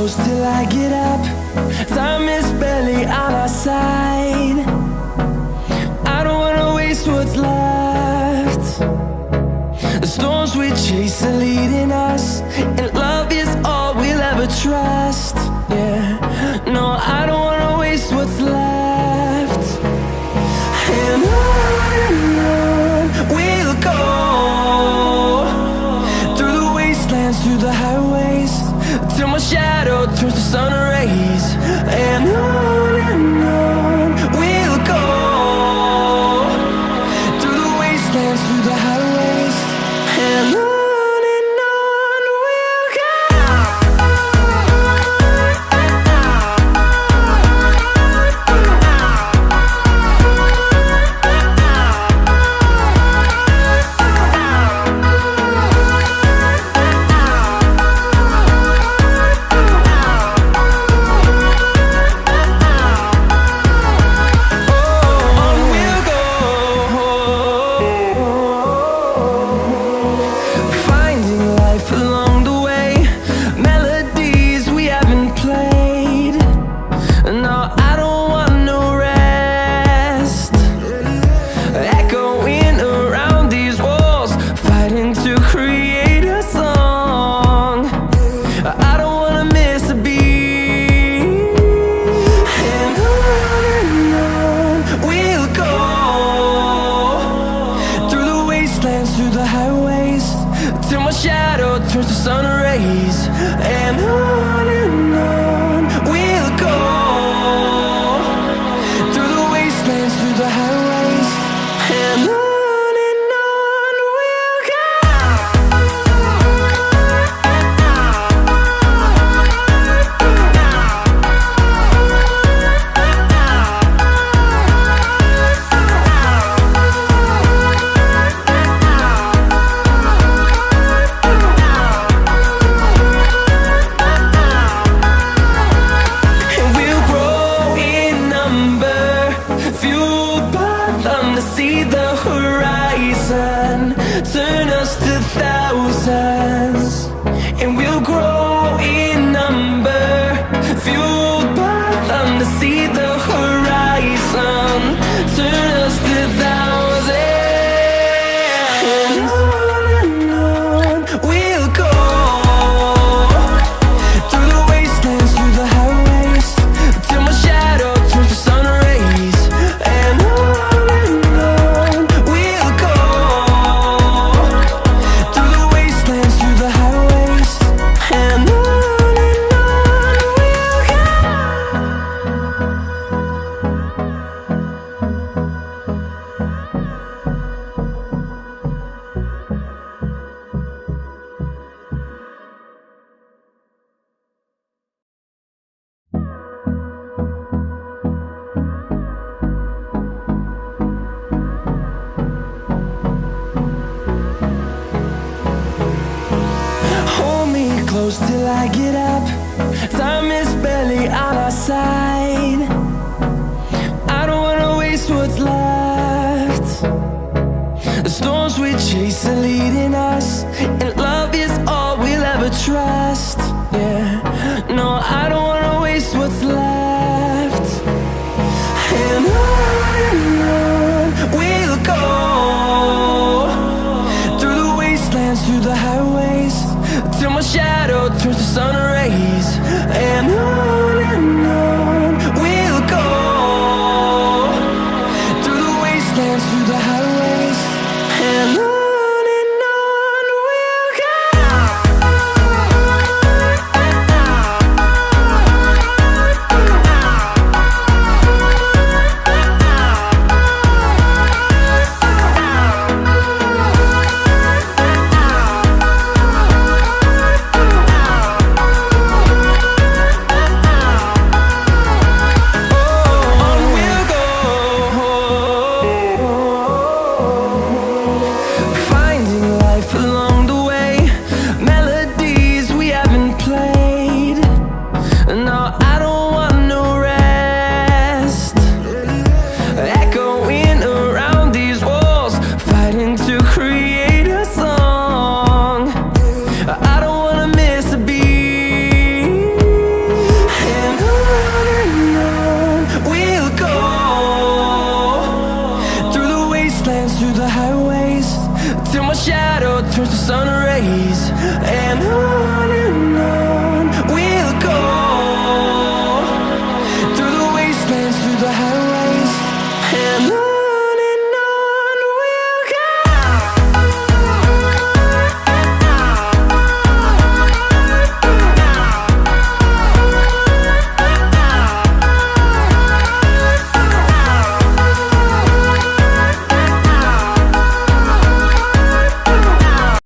close till I get up. Time is barely on our side. I don't wanna waste what's left. The storms we chase are leading us, and love is all we'll ever trust. Yeah, no, I don't wanna waste what's left. And on we'll go, through the wastelands, through the highways, till my shadow turns to sun rays. And on we'll go, through the wastelands, through the highways, and on we'll go. Through the highways, till my shadow turns to sun rays. And on we'll go, through the wastelands, through the highways, and on we'll go. See the horizon, turn us to thousands, and we'll grow in number, fueled by them. To see the horizon, turn us to thousands, and on we'll go, through the wastelands, through the highways, till my shadow turns to sun rays. And close till I get up. Time is barely on our side.